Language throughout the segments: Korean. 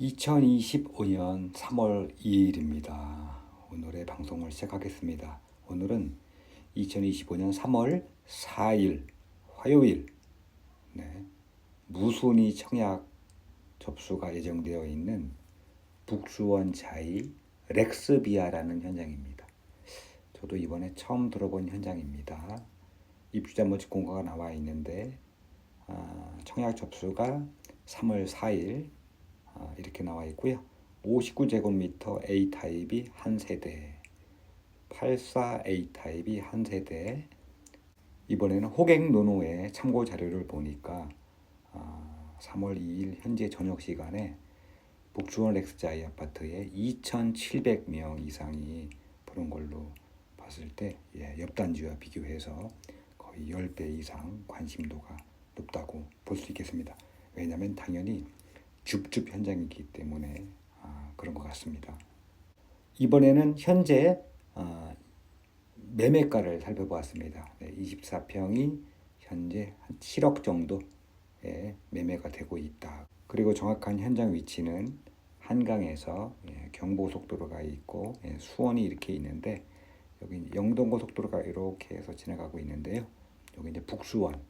2025년 3월 2일입니다. 오늘의 방송을 시작하겠습니다. 오늘은 2025년 3월 4일 화요일 무순위 청약 접수가 예정되어 있는 북수원 자이 렉스비아라는 현장입니다. 저도 이번에 처음 들어본 현장입니다. 입주자 모집 공고가 나와 있는데 청약 접수가 3월 4일 이렇게 나와 있고요. 59제곱미터 A타입이 한 세대, 84 A타입이 한 세대. 이번에는 호객 노노의 참고 자료를 보니까 3월 2일 현재 저녁 시간에 북수원 렉스자이 아파트에 2,700명 이상이 보는 걸로 봤을 때 옆 단지와 비교해서 거의 10배 이상 관심도가 높다고 볼 수 있겠습니다. 왜냐하면 당연히 줍줍 현장이기 때문에 그런 것 같습니다. 이번에는 현재 매매가를 살펴보았습니다. 24평이 현재 한 7억 정도의 매매가 되고 있다. 그리고 정확한 현장 위치는 한강에서 경부고속도로가 있고 수원이 이렇게 있는데 여기 영동고속도로가 이렇게 해서 지나가고 있는데요. 여기 이제 북수원,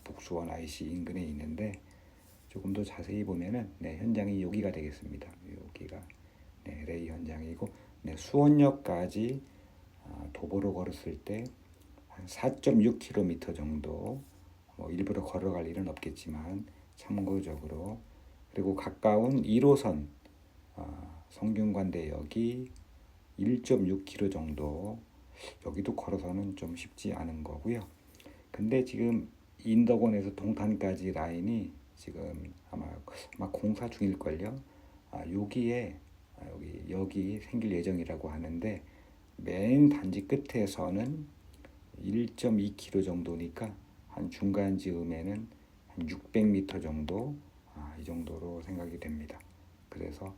북수원 IC 인근에 있는데 조금 더 자세히 보면은 현장이 여기가 되겠습니다. 여기가 레이 현장이고 수원역까지 도보로 걸었을 때 한 4.6km 정도, 일부러 걸어갈 일은 없겠지만 참고적으로. 그리고 가까운 1호선 성균관대역이 1.6km 정도, 여기도 걸어서는 좀 쉽지 않은 거고요. 근데 지금 인덕원에서 동탄까지 라인이 지금 아마 공사 중일걸요. 여기 생길 예정이라고 하는데 맨 단지 끝에서는 1.2km 정도니까 한 중간 즈음에는 한 600m 정도, 이 정도로 생각이 됩니다. 그래서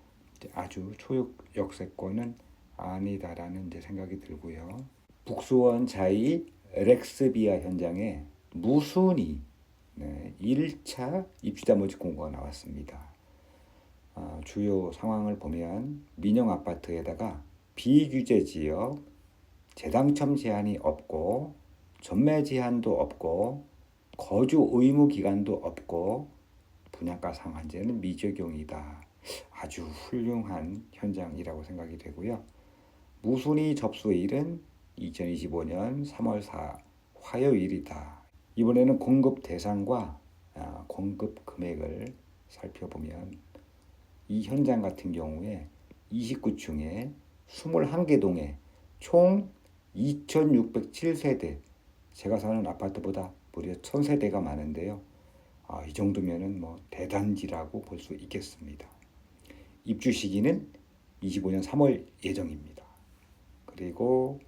아주 초역세권은 아니다라는 생각이 들고요. 북수원 자이 렉스비아 현장에 무순위 1차 입주자 모집 공고가 나왔습니다. 주요 상황을 보면 민영 아파트에다가 비규제 지역, 재당첨 제한이 없고 전매 제한도 없고 거주 의무 기간도 없고 분양가 상한제는 미적용이다. 아주 훌륭한 현장이라고 생각이 되고요. 무순위 접수일은 2025년 3월 4 화요일이다. 이번에는 공급 대상과 공급 금액을 살펴보면 이 현장 같은 경우에 29층에 21개 동에 총 2,607세대, 제가 사는 아파트보다 무려 1,000세대가 많은데요. 이 정도면은 대단지라고 볼 수 있겠습니다. 입주 시기는 25년 3월 예정입니다. 그리고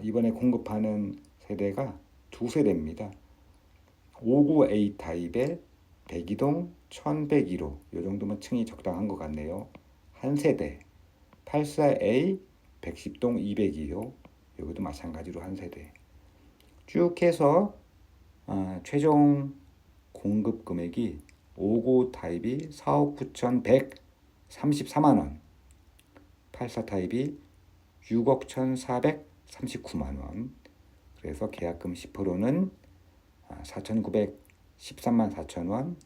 이번에 공급하는 세대가 두 세대입니다. 59A 타입의 102동 1101호, 이 정도면 층이 적당한 것 같네요. 한 세대. 84A 110동 202호, 여기도 마찬가지로 한 세대. 쭉 해서 최종 공급 금액이 59 타입이 4억 9,134만 원, 84 타입이 6억 1,439만 원. 그래서 계약금 10%는 4,913만 4천 원,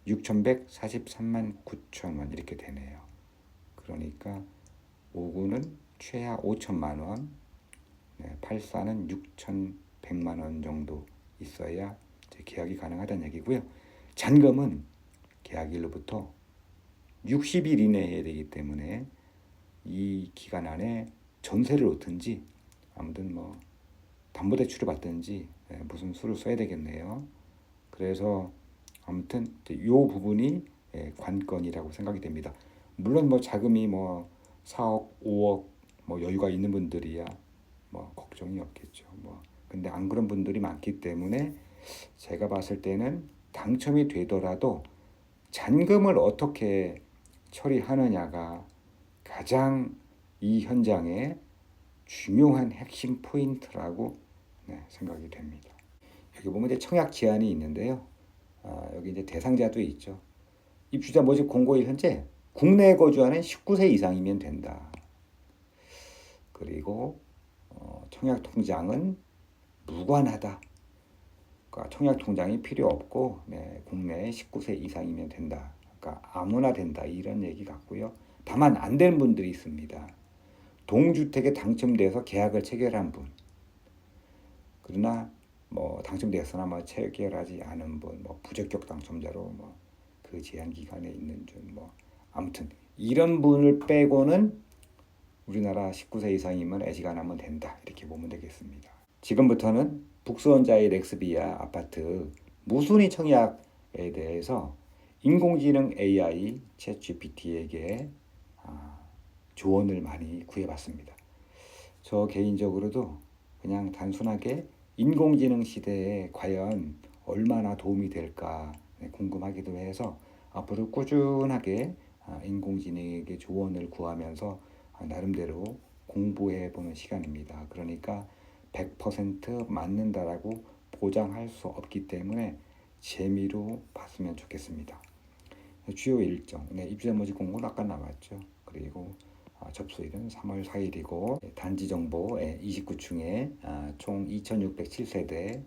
6,143만 9천 원 이렇게 되네요. 그러니까 59는 최하 5천만 원, 84는 6,100만 원 정도 있어야 계약이 가능하다는 얘기고요. 잔금은 계약일로부터 60일 이내에 해야 되기 때문에 이 기간 안에 전세를 놓든지 아무튼 담보대출을 받든지 무슨 수를 써야 되겠네요. 그래서 아무튼 이 부분이 관건이라고 생각이 됩니다. 물론 자금이 4억, 5억 여유가 있는 분들이야 걱정이 없겠죠. 근데 안 그런 분들이 많기 때문에 제가 봤을 때는 당첨이 되더라도 잔금을 어떻게 처리하느냐가 가장 이 현장의 중요한 핵심 포인트라고 생각이 됩니다. 여기 보면 청약 제한이 있는데요. 여기 대상자도 있죠. 입주자 모집 공고일 현재 국내에 거주하는 19세 이상이면 된다. 그리고 청약 통장은 무관하다. 그러니까 청약 통장이 필요 없고 국내에 19세 이상이면 된다. 그러니까 아무나 된다 이런 얘기 같고요. 다만 안 되는 분들이 있습니다. 동주택에 당첨돼서 계약을 체결한 분. 그러나 뭐 당첨되었으나 뭐 체결하지 않은 분, 뭐 부적격 당첨자로 뭐 그 제한 기간에 있는 중 뭐 아무튼 이런 분을 빼고는 우리나라 19세 이상이면 애지간하면 된다 이렇게 보면 되겠습니다. 지금부터는 북수원자의 렉스비아 아파트 무순위 청약에 대해서 인공지능 AI 챗GPT에게 조언을 많이 구해봤습니다. 저 개인적으로도 그냥 단순하게 인공지능 시대에 과연 얼마나 도움이 될까 궁금하기도 해서 앞으로 꾸준하게 인공지능에게 조언을 구하면서 나름대로 공부해보는 시간입니다. 그러니까 100% 맞는다라고 보장할 수 없기 때문에 재미로 봤으면 좋겠습니다. 주요 일정, 입주자 모집 공고는 아까 나왔죠. 그리고 접수일은 3월 4일이고 단지 정보 29층에 총 2607세대,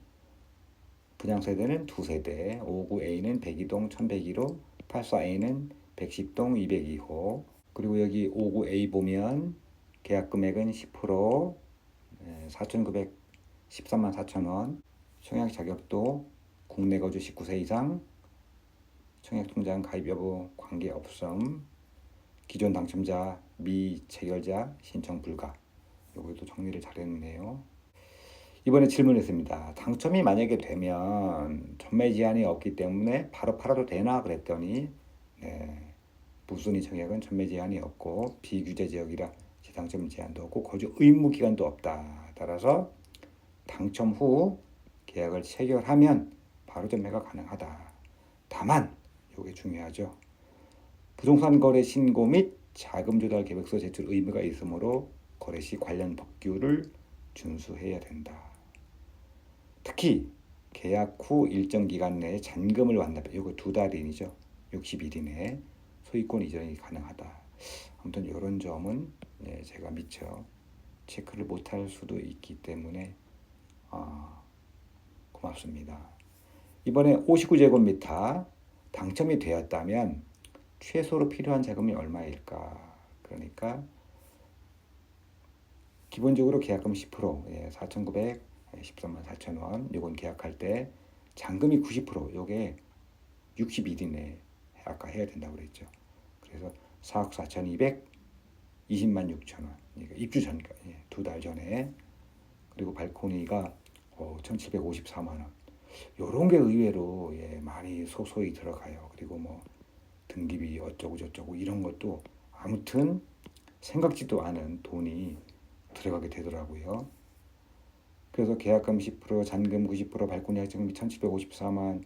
분양세대는 2세대, 59A는 102동 1101호, 84A는 110동 202호. 그리고 여기 59A 보면 계약 금액은 10%, 4,913만 4천원, 청약 자격도 국내 거주 19세 이상, 청약통장 가입 여부 관계없음, 기존 당첨자 미체결자 신청 불가. 요것도 정리를 잘했네요. 이번에 질문했습니다. 당첨이 만약에 되면 전매 제한이 없기 때문에 바로 팔아도 되나 그랬더니 무순위 청약은 전매 제한이 없고 비규제 지역이라 재당첨 제한도 없고 거주 의무 기간도 없다. 따라서 당첨 후 계약을 체결하면 바로 전매가 가능하다. 다만 이게 중요하죠. 부동산 거래 신고 및 자금 조달 계획서 제출 의무가 있으므로 거래 시 관련 법규를 준수해야 된다. 특히 계약 후 일정 기간 내에 잔금을 완납해 이거 2달 이내죠. 60일 이내 소유권 이전이 가능하다. 아무튼 이런 점은 제가 미처 체크를 못할 수도 있기 때문에 고맙습니다. 이번에 59제곱미터 당첨이 되었다면 최소로 필요한 자금이 얼마일까? 그러니까 기본적으로 계약금 10%, 4,913만 4천원. 이건 계약할 때 잔금이 90%, 요게 60일 이내 아까 해야 된다고 그랬죠. 그래서 4억 4,220만 6천원. 그러니까 입주 전까 2달 전에. 그리고 발코니가 1,754만 원. 요런 게 의외로 많이 소소히 들어가요. 그리고 뭐 등기비 어쩌고 저쩌고 이런 것도 아무튼 생각지도 않은 돈이 들어가게 되더라고요. 그래서 계약금 10%, 잔금 90%, 발코니 할증비 1,754만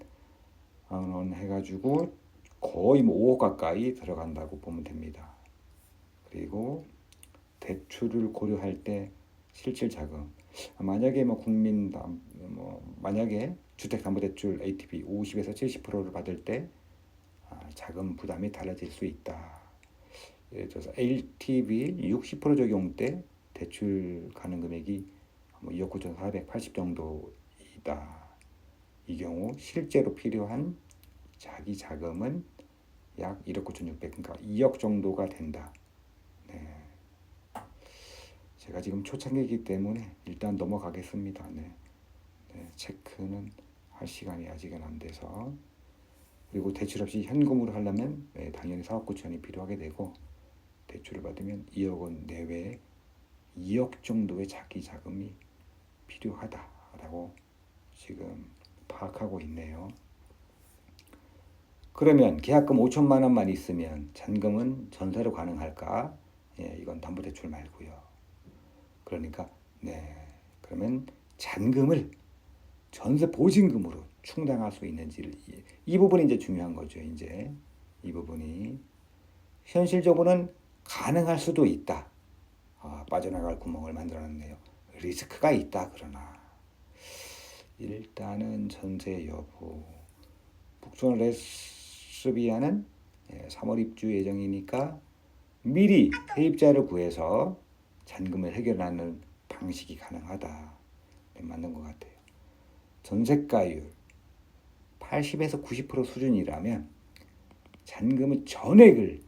원 해가지고 거의 뭐 5억 가까이 들어간다고 보면 됩니다. 그리고 대출을 고려할 때 실질 자금 만약에 만약에 주택담보대출 ATV 50에서 70%를 받을 때 자금 부담이 달라질 수 있다. 예를 들어서 LTV 60% 적용 때 대출 가능 금액이 2억 9,480 정도이다. 이 경우 실제로 필요한 자기 자금은 약 1억 9,600, 그러니까 2억 정도가 된다. 제가 지금 초창기이기 때문에 일단 넘어가겠습니다. 체크는 할 시간이 아직은 안 돼서. 그리고 대출 없이 현금으로 하려면 당연히 4억 9천이 필요하게 되고 대출을 받으면 2억 원 내외에 2억 정도의 자기 자금이 필요하다라고 지금 파악하고 있네요. 그러면 계약금 5천만 원만 있으면 잔금은 전세로 가능할까? 이건 담보대출 말고요. 그러니까 그러면 잔금을 전세 보증금으로 충당할 수 있는지를 이 부분이 이제 중요한 거죠. 이제 이 부분이 현실적으로는 가능할 수도 있다. 빠져나갈 구멍을 만들어놨네요. 리스크가 있다. 그러나 일단은 전세 여부 북촌 레스비아는 3월 입주 예정이니까 미리 세입자를 구해서 잔금을 해결하는 방식이 가능하다. 맞는 것 같아요. 전세가율 80에서 90% 수준이라면 잔금은 전액을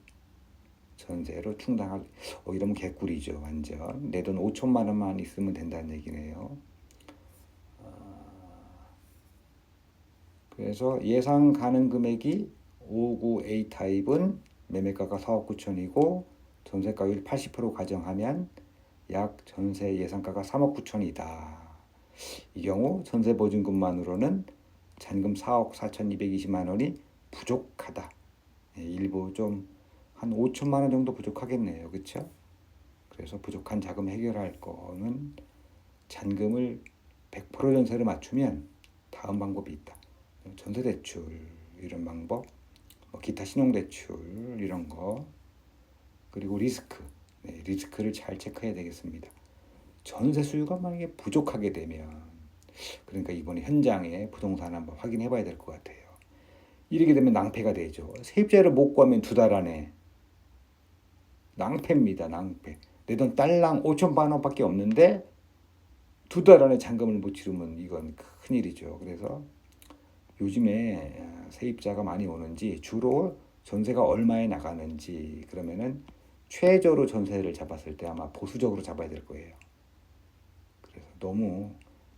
전세로 충당할. 이러면 개꿀이죠. 완전 내 돈 5천만 원만 있으면 된다는 얘기네요. 그래서 예상 가능 금액이 59A 타입은 매매가가 4억 9천이고 전세가율 80% 가정하면 약 전세 예상가가 3억 9천이다. 이 경우 전세 보증금만으로는 잔금 4억 4,220만 원이 부족하다. 일부 좀 한 5천만 원 정도 부족하겠네요. 그렇죠? 그래서 부족한 자금 해결할 거는 잔금을 100% 전세로 맞추면 다음 방법이 있다. 전세 대출 이런 방법, 기타 신용 대출 이런 거, 그리고 리스크를 잘 체크해야 되겠습니다. 전세 수요가 만약에 부족하게 되면, 그러니까 이번에 현장에 부동산 한번 확인해 봐야 될 것 같아요. 이렇게 되면 낭패가 되죠. 세입자를 못 구하면 2달 안에 낭패입니다. 낭패. 내 돈 딸랑 5천만 원밖에 없는데 2달 안에 잔금을 못 치르면 이건 큰일이죠. 그래서 요즘에 세입자가 많이 오는지 주로 전세가 얼마에 나가는지, 그러면은 최저로 전세를 잡았을 때 아마 보수적으로 잡아야 될 거예요. 그래서 너무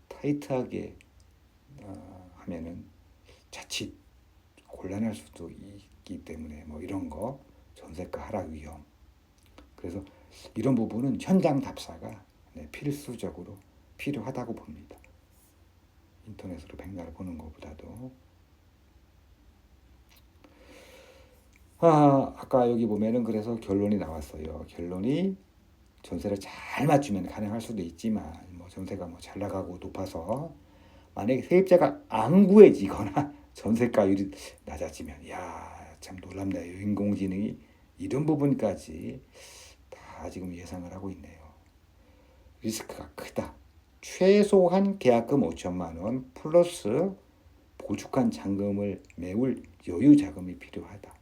타이트하게 하면은 자칫 곤란할 수도 있기 때문에 이런 거 전세가 하락 위험. 그래서 이런 부분은 현장 답사가 필수적으로 필요하다고 봅니다. 인터넷으로 백날 보는 것보다도. 아까 여기 보면은 그래서 결론이 나왔어요. 결론이 전세를 잘 맞추면 가능할 수도 있지만 전세가 잘 나가고 높아서 만약에 세입자가 안 구해지거나 전세가율이 낮아지면 참 놀랍네요. 인공지능이 이런 부분까지 다 지금 예상을 하고 있네요. 리스크가 크다. 최소한 계약금 5천만 원 플러스 보축한 잔금을 메울 여유 자금이 필요하다.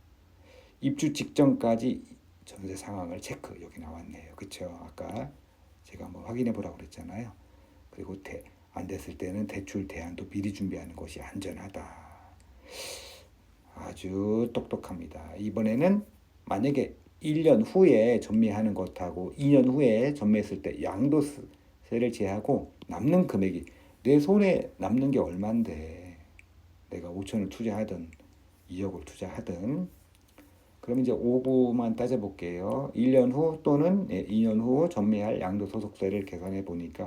입주 직전까지 전세 상황을 체크. 여기 나왔네요. 그렇죠? 아까 제가 한번 확인해 보라고 그랬잖아요. 그리고 안 됐을 때는 대출 대안도 미리 준비하는 것이 안전하다. 아주 똑똑합니다. 이번에는 만약에 1년 후에 전매하는 것하고 2년 후에 전매했을 때 양도세를 제하고 남는 금액이 내 손에 남는 게 얼만데 내가 5천을 투자하든 2억을 투자하든, 그럼 이제 5구만 따져볼게요. 1년 후 또는 2년 후 전매할 양도소득세를 계산해 보니까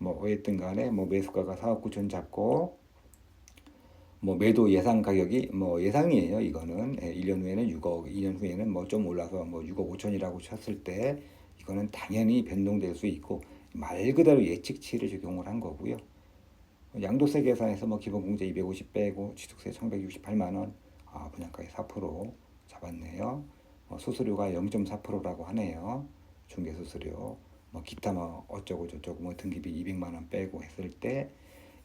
어쨌든 간에 매수가가 4억 9천 잡고 매도 예상 가격이 예상이에요. 이거는 1년 후에는 6억, 2년 후에는 좀 올라서 6억 5천이라고 쳤을 때 이거는 당연히 변동될 수 있고 말 그대로 예측치를 적용을 한 거고요. 양도세 계산해서 기본공제 250 빼고 취득세 1,168만 원, 분양가액 4% 잡았네요. 수수료가 0.4%라고 하네요. 중개수수료. 기타 어쩌고 저쩌고 등기비 200만 원 빼고 했을 때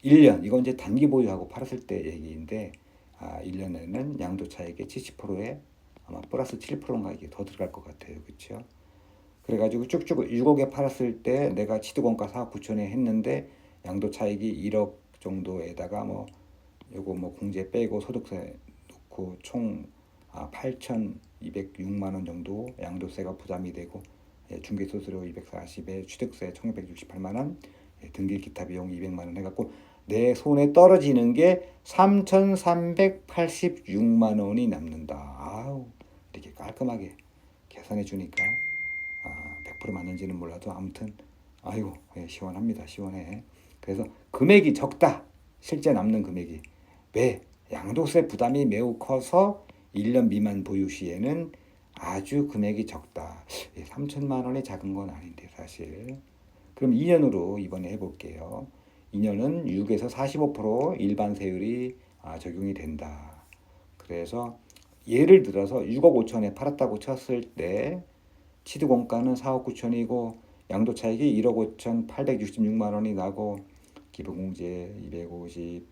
1년, 이건 이제 단기 보유하고 팔았을 때 얘기인데 1년에는 양도 차익의 70%에 아마 플러스 7%인가 이게 더 들어갈 것 같아요. 그렇죠? 그래가지고 쭉쭉 6억에 팔았을 때 내가 취득원가 4억 9천에 했는데 양도 차익이 1억 정도에다가 요거 공제 빼고 소득세 놓고 총 8,206만 원 정도 양도세가 부담이 되고, 중개수수료 240에 취득세 1,168만 원, 등기 기타 비용 200만 원 해갖고 내 손에 떨어지는 게 3,386만 원이 남는다. 이렇게 깔끔하게 계산해 주니까 100% 맞는지는 몰라도 아무튼 시원합니다. 시원해. 그래서 금액이 적다. 실제 남는 금액이. 왜? 양도세 부담이 매우 커서 1년 미만 보유 시에는 아주 금액이 적다. 3천만 원이 작은 건 아닌데 사실. 그럼 2년으로 이번에 해볼게요. 2년은 6에서 45% 일반 세율이 적용이 된다. 그래서 예를 들어서 6억 5천에 팔았다고 쳤을 때 취득원가는 4억 9천이고 양도차익이 1억 5천 866만 원이 나고 기본공제 250,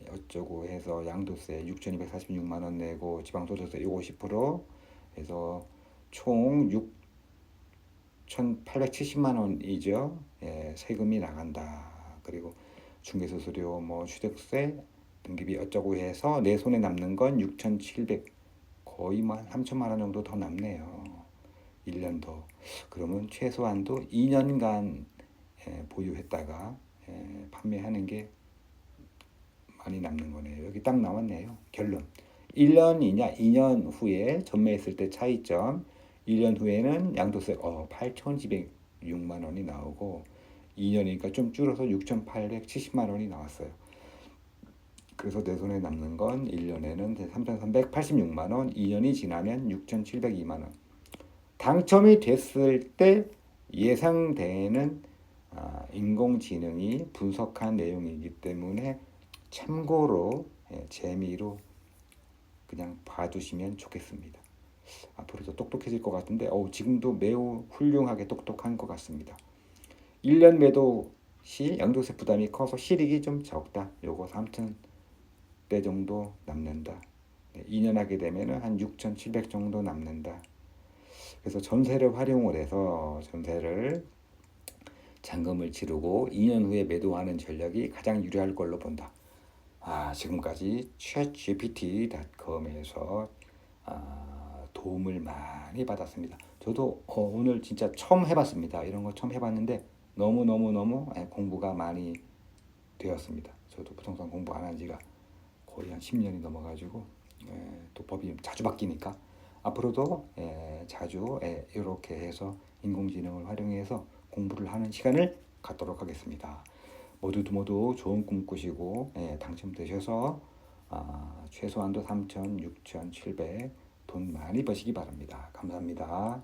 어쩌고 해서 양도세 6,246만 원 내고 지방소득세 50% 해서 총 6,870만 원이죠. 예, 세금이 나간다. 그리고 중개수수료, 뭐 취득세, 등기비 어쩌고 해서 내 손에 남는 건 6,700, 거의 뭐 3천만 원 정도 더 남네요. 1년 더. 그러면 최소한도 2년간 보유했다가 판매하는 게 많이 남는 거네요. 여기 딱 나왔네요. 결론. 1년이냐 2년 후에 전매했을 때 차이점. 1년 후에는 양도세 8,206만 원이 나오고 2년이니까 좀 줄어서 6,870만 원이 나왔어요. 그래서 내 손에 남는 건 1년에는 3,386만 원, 2년이 지나면 6,702만 원. 당첨이 됐을 때 예상되는 인공지능이 분석한 내용이기 때문에 참고로 재미로 그냥 봐주시면 좋겠습니다. 앞으로도 똑똑해질 것 같은데 지금도 매우 훌륭하게 똑똑한 것 같습니다. 1년 매도 시 양도세 부담이 커서 실익이 좀 적다. 요거 3,000대 정도 남는다. 2년 하게 되면 한 6,700 정도 남는다. 그래서 전세를 활용을 해서 전세를 잔금을 치르고 2년 후에 매도하는 전략이 가장 유리할 걸로 본다. 지금까지 chatgpt.com에서 도움을 많이 받았습니다. 저도 오늘 진짜 처음 해봤습니다. 이런 거 처음 해봤는데 너무 공부가 많이 되었습니다. 저도 부동산 공부 안 한 지가 거의 한 10년이 넘어가지고 또 법이 자주 바뀌니까 앞으로도 자주 이렇게 해서 인공지능을 활용해서 공부를 하는 시간을 갖도록 하겠습니다. 모두 좋은 꿈 꾸시고 당첨되셔서 최소한도 3,000, 6,700 돈 많이 버시기 바랍니다. 감사합니다.